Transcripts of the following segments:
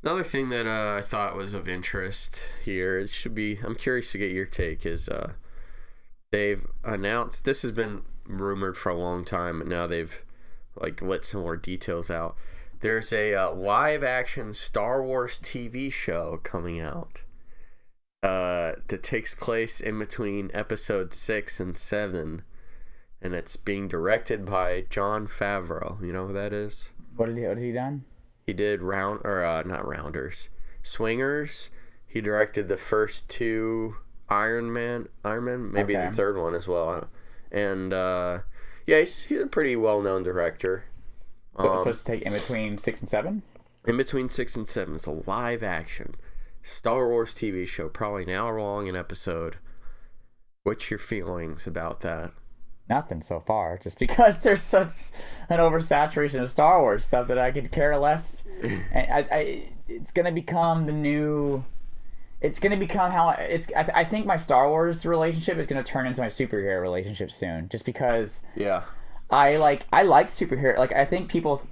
Another thing that I thought was of interest here, I'm curious to get your take, is they've announced, this has been rumored for a long time, and now they've like let some more details out. There's a live action Star Wars TV show coming out that takes place in between episode 6 and 7, and it's being directed by Jon Favreau. You know who that is? What has he done? He did not Rounders, Swingers. He directed the first 2 Iron Man, maybe the third one as well. And yeah, he's a pretty well-known director. What was supposed to take in between 6 and 7? In between 6 and 7, it's a live action Star Wars TV show, probably an hour long an episode. What's your feelings about that? Nothing so far, just because there's such an oversaturation of Star Wars stuff that I could care less. And it's gonna become the new. It's gonna become how it's. I think my Star Wars relationship is gonna turn into my superhero relationship soon, just because. Yeah. I like superhero. Like, I think people,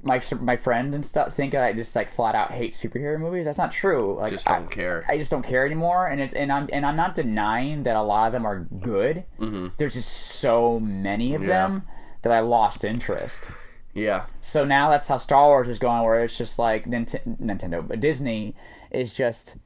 my friend and stuff, think that I just like flat out hate superhero movies. That's not true. Like, just don't care. I just don't care anymore. And I'm not denying that a lot of them are good. Mm-hmm. There's just so many of them that I lost interest. Yeah. So now that's how Star Wars is going, where it's just like Nintendo, but Disney is just,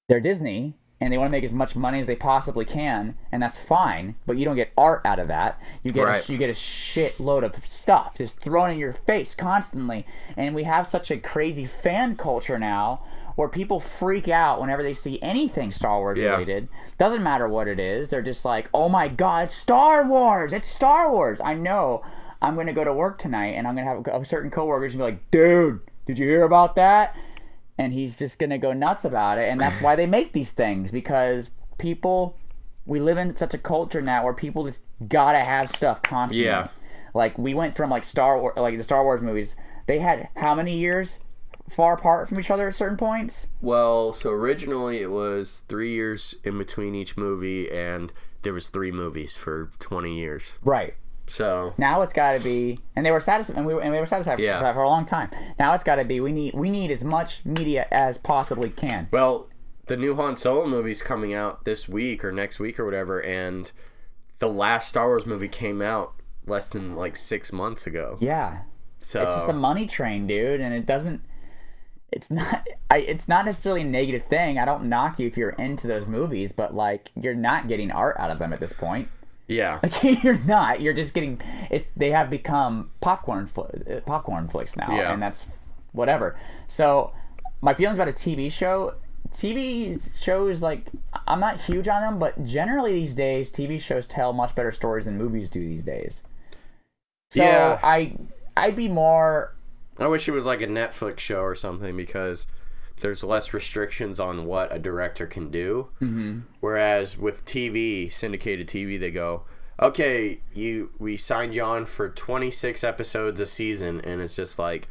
they're Disney. And they want to make as much money as they possibly can, and that's fine. But you don't get art out of that. You get a shitload of stuff just thrown in your face constantly. And we have such a crazy fan culture now, where people freak out whenever they see anything Star Wars related. Doesn't matter what it is. They're just like, "Oh my God, Star Wars! It's Star Wars!" I know. I'm going to go to work tonight, and I'm going to have a certain coworkers and be like, "Dude, did you hear about that?" And he's just going to go nuts about it. And that's why they make these things, because we live in such a culture now where people just got to have stuff constantly. Yeah. Like, we went from like the Star Wars movies. They had how many years far apart from each other at certain points? Well, so originally it was 3 years in between each movie, and there was 3 movies for 20 years. Right. So now it's got to be, and they were satisfied, and we were satisfied for a long time. Now it's got to be, we need as much media as possibly can. Well, the new Han Solo movie's coming out this week or next week or whatever, and the last Star Wars movie came out less than like 6 months ago. Yeah. So it's just a money train, dude, and it's not necessarily a negative thing. I don't knock you if you're into those movies, but like, you're not getting art out of them at this point. Yeah. Like, you're not. You're just getting. They have become popcorn flicks now, and that's whatever. So, my feelings about a TV show. TV shows, like, I'm not huge on them, but generally these days, TV shows tell much better stories than movies do these days. So yeah. I'd be more. I wish it was like a Netflix show or something, because there's less restrictions on what a director can do. Mm-hmm. Whereas with TV, syndicated TV, they go, okay, we signed you on for 26 episodes a season, and it's just like,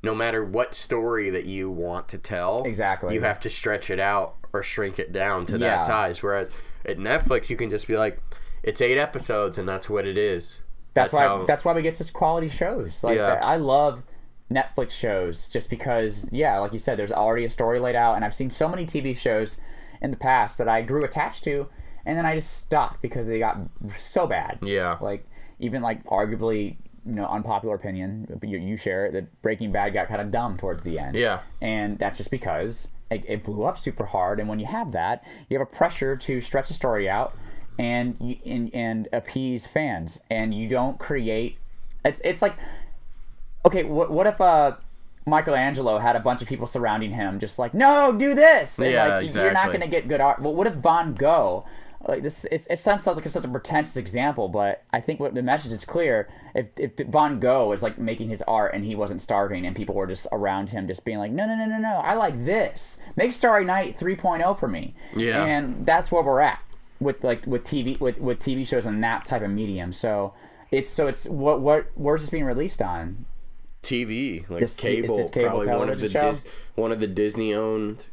no matter what story that you want to tell, exactly, you have to stretch it out or shrink it down to that size. Whereas at Netflix, you can just be like, it's 8 episodes, and that's what it is. That's why we get such quality shows. Like, I love Netflix shows just because, like you said, there's already a story laid out, and I've seen so many TV shows in the past that I grew attached to, and then I just stopped because they got so bad. Yeah. Like, even like arguably, unpopular opinion, but you share it, that Breaking Bad got kind of dumb towards the end. Yeah. And that's just because it blew up super hard, and when you have that, you have a pressure to stretch the story out and appease fans, and you don't create. It's like, okay, what if Michelangelo had a bunch of people surrounding him, just like, no, do this. And exactly. You're not going to get good art. Well, what if Van Gogh? Like, this, it sounds like such a pretentious example, but I think what the message is clear. If Van Gogh was like making his art and he wasn't starving, and people were just around him, just being like, no, I like this. Make Starry Night 3.0 for me. Yeah. And that's where we're at with TV shows and that type of medium. So it's where's this being released on? TV, like it's cable, cable probably one of the Disney-owned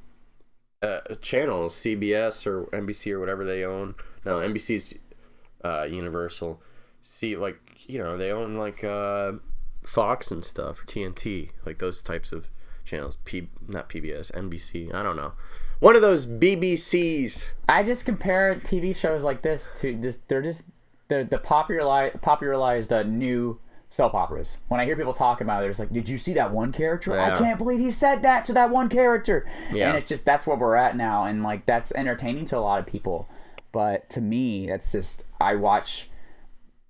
channels, CBS or NBC or whatever they own. No, NBC's Universal. They own like Fox and stuff, or TNT, like those types of channels. Not PBS, NBC. I don't know. One of those BBCs. I just compare TV shows like this to they're the popularized new soap operas. When I hear people talk about it, they're just like, did you see that one character? Yeah. I can't believe he said that to that one character. Yeah. And it's just, that's where we're at now. And like, that's entertaining to a lot of people. But to me, that's just, I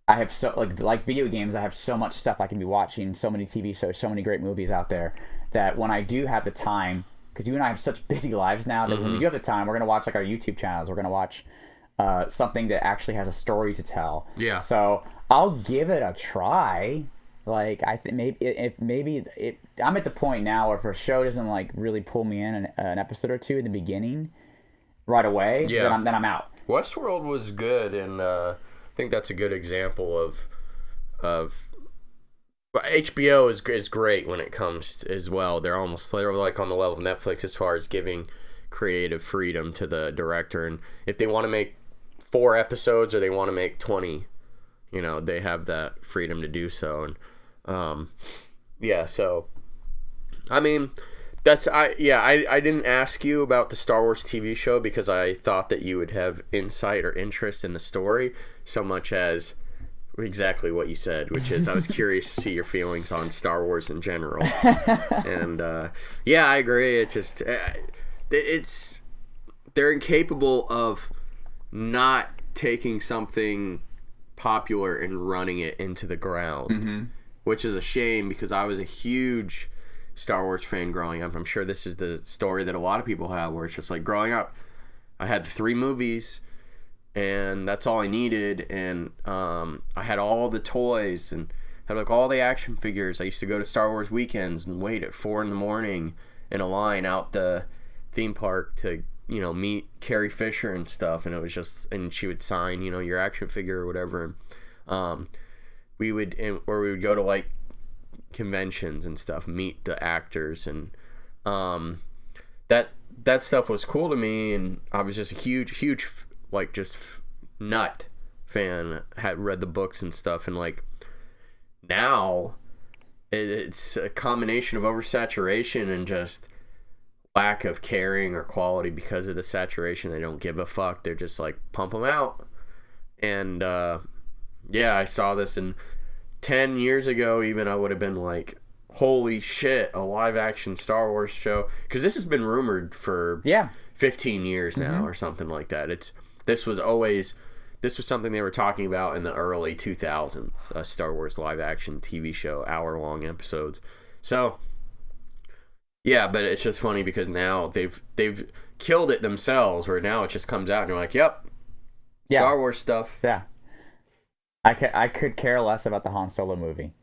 have so, like video games, I have so much stuff I can be watching, so many TV shows, so many great movies out there, that when I do have the time, because you and I have such busy lives now, that when we do have the time, we're going to watch like our YouTube channels. We're going to watch something that actually has a story to tell. Yeah. So I'll give it a try. Like, I think maybe I'm at the point now where if a show doesn't like really pull me in an episode or two in the beginning right away, then I'm out. Westworld was good, and I think that's a good example of HBO is great when it comes as well. They're like on the level of Netflix as far as giving creative freedom to the director, and if they want to make 4 episodes or they want to make 20, you know, they have that freedom to do so. And so I mean, I didn't ask you about the Star Wars TV show because I thought that you would have insight or interest in the story so much as exactly what you said, which is I was curious to see your feelings on Star Wars in general. And I agree. It's just they're incapable of not taking something popular and running it into the ground, which is a shame because I was a huge Star Wars fan growing up. I'm sure this is the story that a lot of people have, where it's just like growing up, I had the 3 movies and that's all I needed, and I had all the toys and had like all the action figures. I used to go to Star Wars weekends and wait at 4 a.m. in a line out the theme park to, you know, meet Carrie Fisher and stuff, and it was just, and she would sign, you know, your action figure or whatever, and we would go to like conventions and stuff, meet the actors, and that stuff was cool to me, and I was just a huge like just nut fan, had read the books and stuff, and like now it's a combination of oversaturation and just lack of caring or quality because of the saturation. They don't give a fuck. They're just like, pump them out. And I saw this, and 10 years ago even I would have been like, holy shit, a live action Star Wars show, because this has been rumored for 15 years now or something like that. This was something they were talking about in the early 2000s, a Star Wars live action TV show, hour-long episodes. So yeah, but it's just funny because now they've killed it themselves, where now it just comes out and you're like, yep, Star Wars stuff. Yeah. I could care less about the Han Solo movie.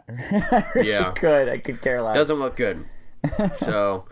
I really could. I could care less. Doesn't look good. So